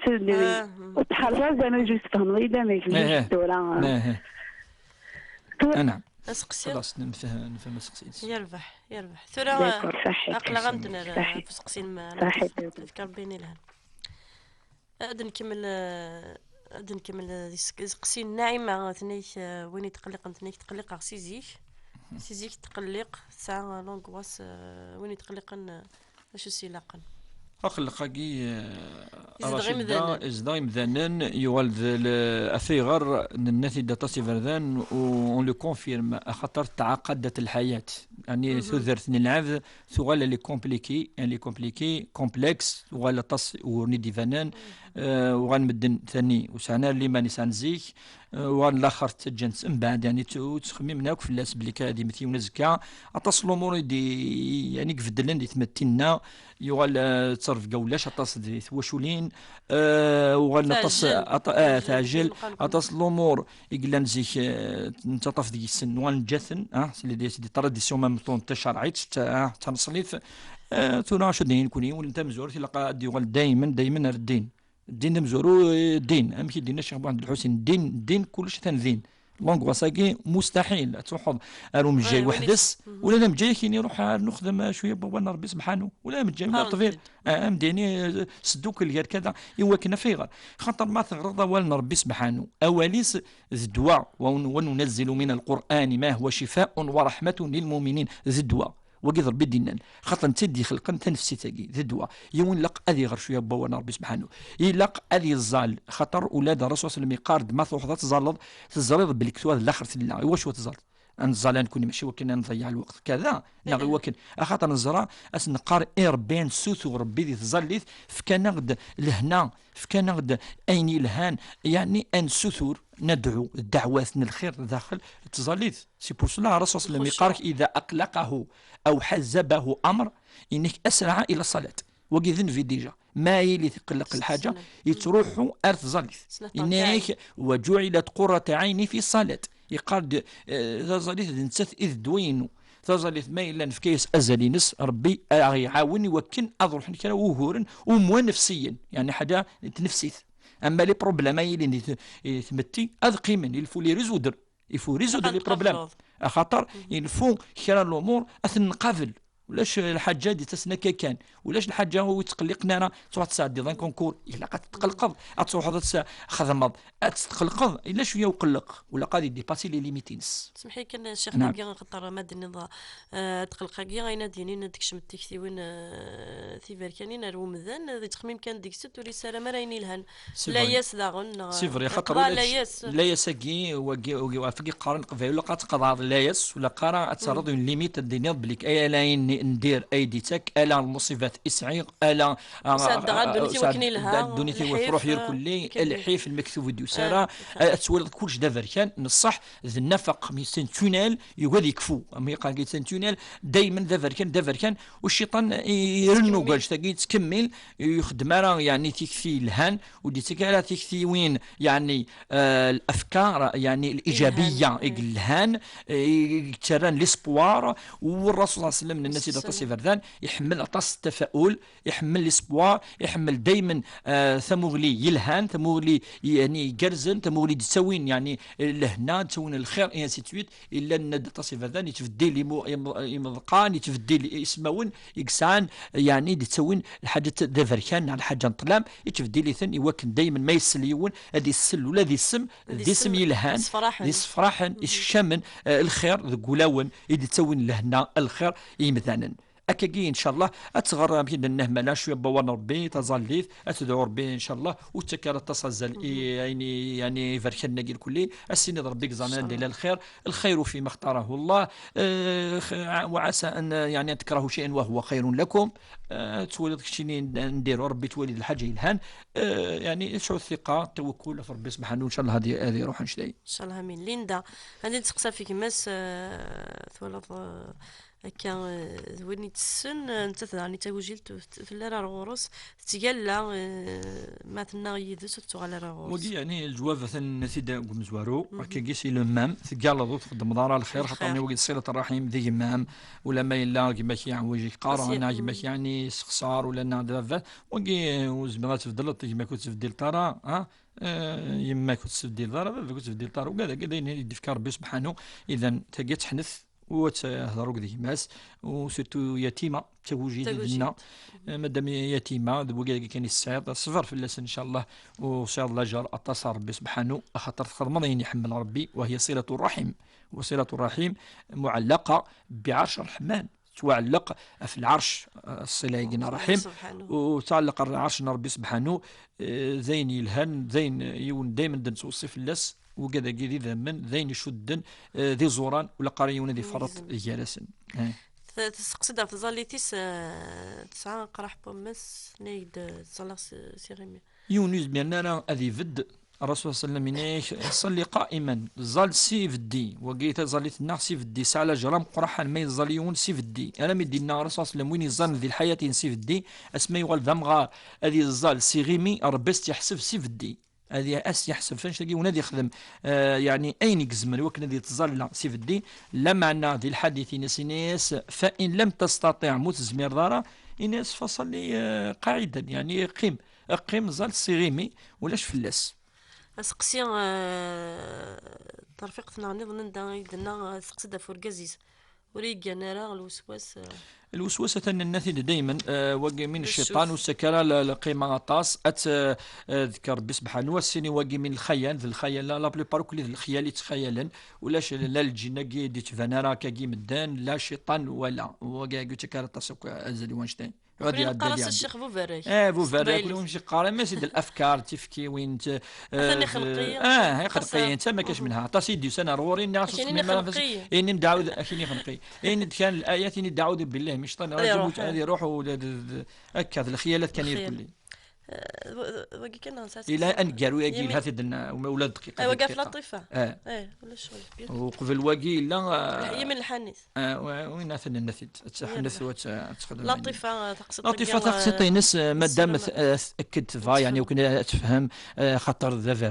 وتحرز انا جوست فهم غير ما يجيش الدوره نعم اسقسي خلاص نفهم سقسيت يربح ثورة اقلا غمدنا فسقسين ما تفكر بيني لها ادن نكمل سقسين ناعمة ثنيك وين تقلق سيزيك تقلق ساعة لونغواس وين يتقلقن واش السلاقن أخلقاقي رشيد إزداي مذنن يوالد الأثيغر الناتي داتا سيفردان ون لو كونفيرم خاطر تعقدت الحياة يعني ثذرتني العبد ثغال لي كومبليكي كومبلكس وغالا تص ورني ديفانان وغنمدن ثاني وسعنا اللي ماني سانزيك وغان الاخر تجنس من بعد يعني تخمم هناك في الناس بلي كادي مثي ونزكا اطاس الامور دي يعني كفدلن دي تمتنا يغال تصرف قولاش اطاس دي ثواشولين وغان اطاس تعجل اطاس الامور يقلان زيك نتطف ديك السن وان جاثن اللي دي تراديسيون مامطون تشرعيت تنصليف تونا شدين كوني وانت مزور تلقى يغال دائما الدين مزورو الدين امشي دينا الشيخ بو عبد الحسين الدين كلش تنذين لونغ واساكي مستحيل تروح اروم جاي وحدس ولا انا مجاي كي نروح نخدم شويه بابا ربي سبحانه ولا مجاي ولا طفيل مديني سدوك اللي كذا يوكنا فيغا خاطر ما تغرض والنا ربي سبحانه اوليس الدواء وننزل من القران ما هو شفاء ورحمه للمؤمنين الدواء وقدر بدينا خاطر تدي خلقا تنفسي تاقي ذدوا يون لق اذي غير شويه بوانا ربي سبحانه يلق اذي الزال خاطر اولاد الرسول صلى الله عليه وسلم يقارد ما ثوحظات تزلط بالكتواد الاخر تلا واش هو تزلط الزلان كوني ماشي وكنا نضيع الوقت كذا نغي وكن خاطر نزرع اسنقار بين سوثو ربي ذي تزليث فكان نغد لهنا فكان نغد ايني الهان يعني ان سثور ندعو الدعوات الخير داخل تزليث سي بور سلا الرسول صلى الله عليه وسلم يقارك اذا اقلقه او حزبه امر انك اسرع الى الصلاه وكذن في ديجا ما يلي تقلق الحاجه يتروحوا ارث زليث انك وجعلت قرة عيني في الصلاه يقارد تزليث نسات اذ دوينو تزليث ما الا في كيس ازلي نس ربي يعاوني وكن اضرح كذا وهورن ومو نفسيا يعني حاجه تنفسيث اما لي بروبليم اللي تمتي اذ قيمه الفو لي ريزودر يفو ريزودر لي بروبليم خاطر الفو كرا الامور اثنقابل ولاش الحاجه دي تسنا كان ولاش الحاجه هو يتقلقنا انا تروح تساعد دي كونكور الا قد تقلقض تروح هذا خدمض تقلقض الا شويه وقلق ولا قادي ديباسي لي ليميتينس سمحي كان الشيخ نبي نخطر ماد النظام تقلق كي غاينا دينين ديكش متيكتي وين ثيفر كانين رومذان ذي تخميم كان ديك ست رساله ما رايني لهن لا ياس داغن سيفري خاطر لا ياسكي وافقي قارن قفاي ولا قاتقضى لا ياس ولا قرا تصرض ليميت الدنيا بليك اي لاين ندير ايديتك الا المصيبات اسعيق الا دونيتي وفروح يركل لي الحيف المكتوب ديو ساره تولد كلش دافر كان نصح ذ النفق ميسن تونيل يقعد يكفو مي قال سن تونيل دائما دافر كان والشيطان يرنو قال تاقي تكمل يخدم يعني تكفي الهان ودي تكالا تكفي وين يعني الافكار يعني الايجابيه الهان تران ليسبوار والرسول صلى الله عليه وسلم من الناس تصي فردان يحمل اطاس التفاؤل يحمل ليسبوار يحمل دائما ثموغلي يلهان ثموغلي يعني جرزن ثموغلي تسوين يعني لهنا تسوين الخير اي سيتويت الا ان تصي فردان يتفدي لي يمضقان يتفدي لي يسمون يكسان يعني تسوين الحاجه دافركان على حاجه نطلام يتفدي لي ثن يوكن دائما ما يسليون هذه السل ولا ذي السم ذي السم يلهان ذي صفراحا الشمن الخير ذكولاون يدي تسوين لهنا الخير يمثانا أكاكي إن شاء الله أتغرى بين النهمة شوية بوان ربي تظليث أتدعو ربي إن شاء الله وتكار تصزل يعني فركنا قيل كلي السنة ربي زمان إلى الخير فيما اختاره الله وعسى أن يعني تكرهوا شيئا وهو خير لكم تولد شيء ندير ربي تولد الحاجة الهان يعني شو الثقة التوكل في ربي سبحانه إن شاء الله هذه روح نشدي إن شاء الله من ليندا غادي نتسقسى فيك ماس تولد كان ذويني تسن انت ثاني توجلت في الليره غورس تيالا مثلنا يدس تغال غورس ودي يعني الجواب مثلا سيدا مزوارو كيسي لو مام تقالضو تخدم دار الخير خاطرني وقت صله الرحيم ذي مام ولا ما الا كيما كيعوج قارنا كيما يعني سخسار ولا نادفات وكي وزبغات تفضل كيما كنت تفدل ترى يما كنت تسفدي الدار بابا كنت تسفدي الدار وكذا كذا يدفك ربي سبحانه. اذا تلقى تحنث وتهضروا كذا ماس وسيرتو يتيمه توجد لنا مادام يتيمه وكذا كان السعيد صفر في اللسان ان شاء الله وان شاء الله جار اتصل ربي سبحانه خاطر خدمه يحمل ربي وهي صله الرحم. وصله الرحم معلقه بعرش الرحمن تعلق في العرش الصله يقنا رحم وتعلق العرش ربي سبحانه زين يلهن زين يون دائما دنسوصف اللس وكذا كذي ذمن ذين يشدن ذي زوران ولا قريون ذي فرط جالسن. تسقسد في ظليتيس تسعة قرح بومس نيد صلاة سيغيمي يونس بأننا أذي فد الرسول صلى الله عليه وسلم صلي قائما زال سيف الدي وقيت زاليت النار سيف الدي سالا جرام قرحا ما يزاليون سيف الدي انا مدي النار الرسول صلى الله عليه وسلم وين يزال ذي الحياه سيف الدي اسمي يقول ذمغار هذه الزال سيغيمي ربست يحسب سيف الدي هذه اس يحسب فاش تلاقي ونادي يخدم يعني اين يقزمر وكنا ذي تزال سيف الدين لا معنى ذي الحديث ناس فان لم تستطيع موت زمير دارا الناس فصلي قاعدا يعني قيم زال سيغيمي ولاش فلاس سقسي ترفيقتنا نظن دنا سقسد فوركازيس وريقا نرى الوسوسة الناتج دائما وقي من الشيطان والسكرة القيمة طاس ذكر بسبحانه والسيني وقي من الخيال ذي الخيال لا بليبار كل ذي الخيال يتخيلا ولاش لا الجنة دي تفنارا كي مدان لا شيطان ولا وقي قلت كارا تسوق ازلي وانشتين غادي قراص الشيخ بوفاري بوفاري كلهم شي قارا ما سيد الافكار تفكي وين ثاني خلقيه هي خلقيه انت ما كاش منها عطا سيدي سنه روري الناس اني ندعو اكيني خلقي ان كان الايات اني دعوذ بالله مش طن هذه روح هكا الخيالات كان يقول واقي كنا الى ان قالوا يجي هذه اولاد دقيقه وقف لطيفه ولا شغل وقبل واقي لا يمن الحنيس وين ثاني النثيد تحنث وتخدم لطيفه تقصد ناس مادام تاكد فا يعني وكنا تفهم خاطر ذا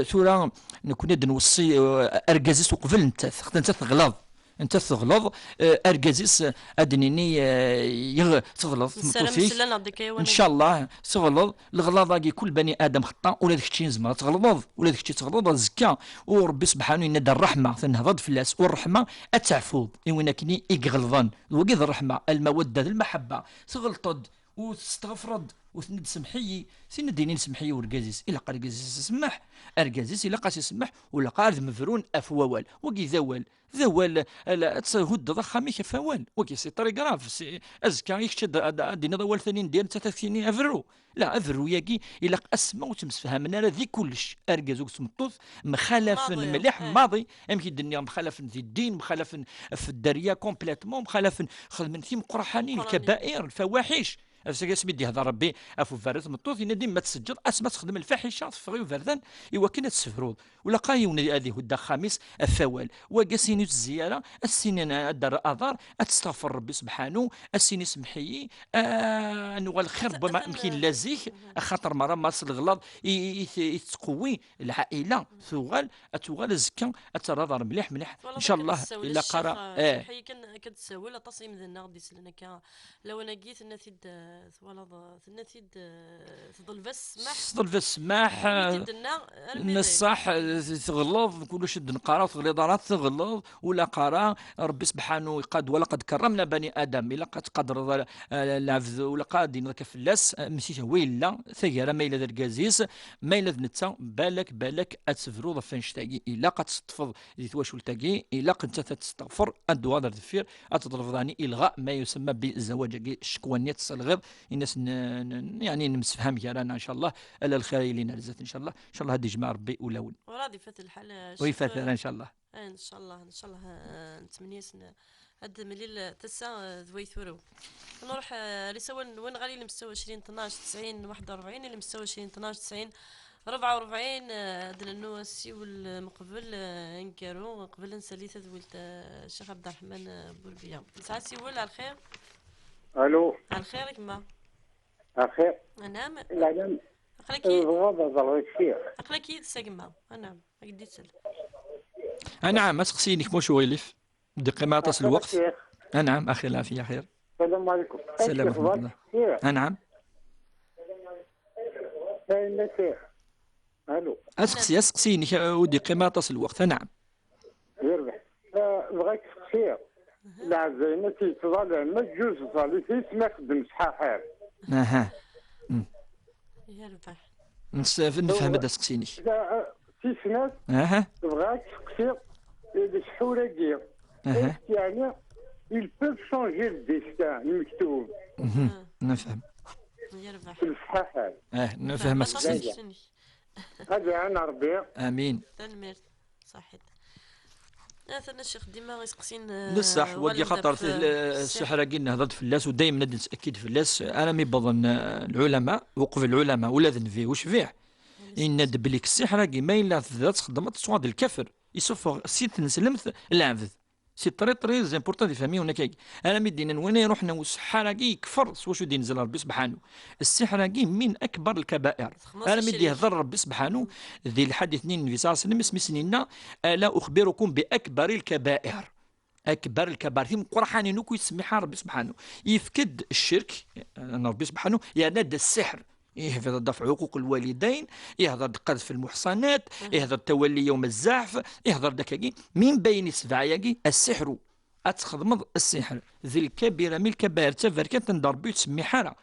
ثورة كنا نوصي اركازيس وقبل انت تغلظ انت تغلظ اركازيس ادنيني تغلظ ان شاء الله تغلظ الغلاظه كل بني ادم خطا ولا داك الشيء زعما تغلظ ولا داك الشيء تغلظ زكا وربي سبحانه ينادى الرحمه تنهض فلاس والرحمه اتعفوض وين كني يغلظن وقيد الرحمه الموده المحبه تغلطد وتستغفرد وتند سمحي سين دينين سمحي وركازيس الا قال ركازيس سمح اركازيس الا قاس يسمح ولا قال مفرون افوال وكي ذوال تهد ضخامي كفوال وكي سي طريغراف سي ازكا يكشد دينا ضوال ثاني ندير انت ثاني افرو لا افرو ياكي الا اسما وتمسفهمنا ذي كلش اركازوك سمطوث مخالف مليح ماضي يمكن الدنيا مخالف في الدين مخالف في الدريه كومبليتمون مخالف خدمن ثيم قرحانين الكبائر الفواحش اسمي دي هذا ربي افو فارث مطوث ينادي ما تسجل اسما تخدم الفاحشه في فردان ايوا كنا تسفرود ولا قايون هذه هدا خامس الفوال وقاسيني الزياره السنين الدار اضار تستغفر ربي سبحانه السنين سمحي انو الخير ربما يمكن لازيك خاطر مره مارس الغلاظ يتقوي العائله ثوال زكا اتراضى مليح ان شاء الله الا قرا حي كنتساول تصيم ذنا غادي سلنا لو انا جيت نثيد ثوالظ ثنثيد تظل السماح نصح تغلظ كلش نقرا تغليظ تغلظ ولا قرا ربي سبحانه يقاد ولقد كرمنا بني ادم الا قد قدر العفذ ولا قادين كفلاس مشيت ويلا ثيرا ما الى الكازيس ما الى نتا بالك اتفرو فاش تاقي الا قد تطفض تواشل تاقي الا قد تستغفر الدواء دفير اتضربني الغاء ما يسمى بالزواج شكوانيت الغيظ الناس يعني نمسفهم كرانا ان شاء الله الا الخير لينا رزت ان شاء الله هذه جماعه ربي ولاون وراضي فات الحال ويفاتنا ان شاء الله ان شاء الله نتمنى هاد مليل تسا ذوي ثورو نروح رسول وين غالي المستوى 20 12 90 41 اللي مستوى 20 12 90 44 دنا النواسي والمقبل انكارو قبل نساليث ذولت الشيخ عبد الرحمن بوربيا ساعه سيول على الخير الو على الخير كما الخير نعم العلم اخلاكي غضب الشيخ اخلاكي تسقما نعم قديت سل نعم اسقسينك مش ويلف دقي ما تصل الوقت نعم اخي العافيه خير السلام عليكم السلام ورحمه الله نعم فإن الشيخ الو اسقسيني ودي قيمة تصل الوقت. نعم يربح. بغيت تقصير العزايمة تيتظل ما جوج صالي ما خدم شحال. اها يربح نفهم هذا سقسيني. تيسناس بغات تقصير شحورة كير يعني ils peuvent changer le destin المكتوب. نفهم يربح في الصحاح. نفهم هذا انا ربي امين تنمير صحيح. انا الشيخ ديما يسقسين بصح ودي خطر في السحره كي هضرت في اللاس ودائما نتاكد في اللاس. انا مي بظن العلماء وقف العلماء ولا ذنفيه واش فيه ان دبليك السحره كي ما الا تخدمت صواد الكفر يصف سيت نسلمت العبد سي طري زامبورطون دي فامي هناك. انا مدينا وين يروحنا والسحره كي يكفر واش ودي نزل ربي سبحانه. السحره كي من اكبر الكبائر. انا مدي هضر ربي سبحانه ذي الحديث النبي صلى الله عليه وسلم اسم سنينا الا اخبركم باكبر الكبائر. اكبر الكبائر في القران نوكو يسميها ربي سبحانه يفكد الشرك انا ربي سبحانه ينادى السحر يهضر دفع حقوق الوالدين يهضر قذف المحصنات يهضر تولي يوم الزعف يهضر دكاكي من بين سبعياكي السحر اتخدم السحر ذي الكبيره من الكبائر تفركت تندر بي تسمي حاره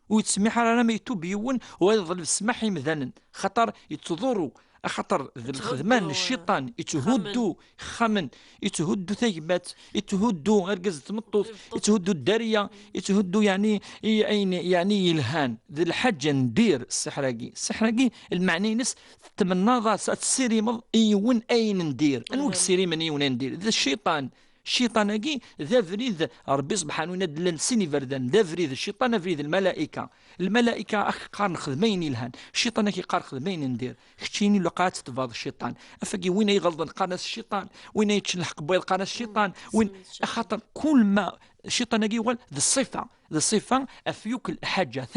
ويتسمي حاره ما يتوب يون ويظل السماح مذانا خطر يتضروا خطر الخدمان الشيطان يتهدوا خمن يتهدوا ثيبات يتهدوا ارقز تمطوط يتهدوا الداريه يتهدوا يعني الهان ذي الحاجه ندير السحراقي المعني نس تمناضه تسيري يون اين ندير انوك سيري من يون ندير ذا الشيطان كي ذا فريد ربي سبحانه ندلن سيني فردان ذا فريد الشيطان فريد الملائكه قارن خدمين الهان الشيطان كي قار خدمين ندير ختيني لقات تفاض الشيطان افكي وين يغلط قناص الشيطان وين يتشلح بيض قناص الشيطان وين خاطر كل ما الشيطان كي يقول ذا الصفه افيوك الحاجه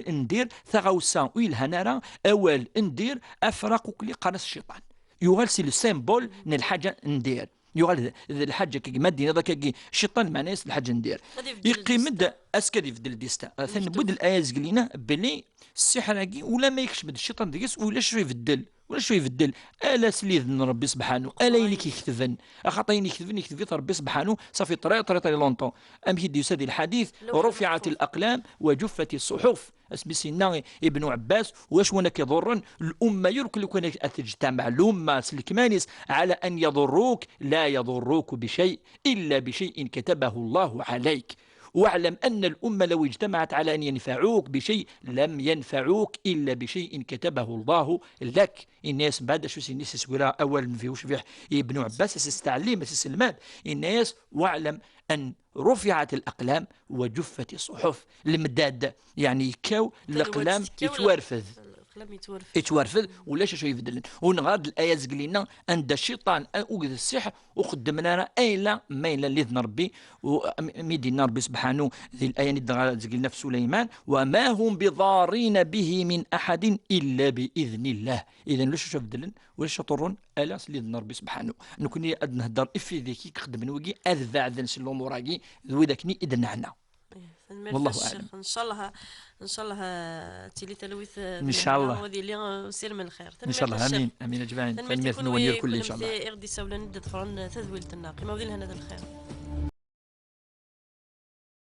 ندير ثغوسا ويلهنارا اول ندير افرقك لي قناص الشيطان يغال سي لو سيمبول من الحاجه ندير يقال الحاجه كي مادي هذاك كي الشيطان معناه الحاجه ندير يقيم اسكا يفدل ديستا ثاني بود الايات قلينا بلي السحر كي ولا ما يكشمد الشيطان ديس ولا شويه يفدل الا سليذ ربي سبحانه الا اللي كيكتبن خاطين يكتبن ربي سبحانه صافي طري لونطون ام هدي يسدي الحديث ورفعت الاقلام وجفت الصحف اسمي سيدنا ابن عباس واش وانا كيضرن الامه يرك لو كان تجتمع الامه سلكمانيس على ان يضروك لا يضروك بشيء الا بشيء كتبه الله عليك واعلم أن الأمة لو اجتمعت على أن ينفعوك بشيء لم ينفعوك إلا بشيء كتبه الله لك. الناس بعد شو الناس يسويها أول في وش فيه ابن عباس استعلم سلمان الناس واعلم أن رفعت الأقلام وجفت الصحف المداد يعني كاو الأقلام يتوارفذ ولا شو يفدلن ونغاد الآيات قلينا عند الشيطان أوجد السحر وخدمنا أيلا ميلا لذن ربي وميدنا ربي سبحانه ذي الآية قلنا في سليمان وما هم بضارين به من أحد إلا بإذن الله. إذا ليش يفدلن ولا شطرون ألاس لذن ربي سبحانه نكوني نهدر إفي ذيك خدم نوجي أذبع ذن سلوم وراجي ذوي ذاكني إذن عنا والله اعلم. ان شاء الله تيلي تلويث ان شاء الله هذه اللي سير من الخير ان شاء الله. امين اجمعين. تنمير نوير كل ان شاء الله غدي سولا ندفرن تذويلتنا قيمه ودي لهنا الخير.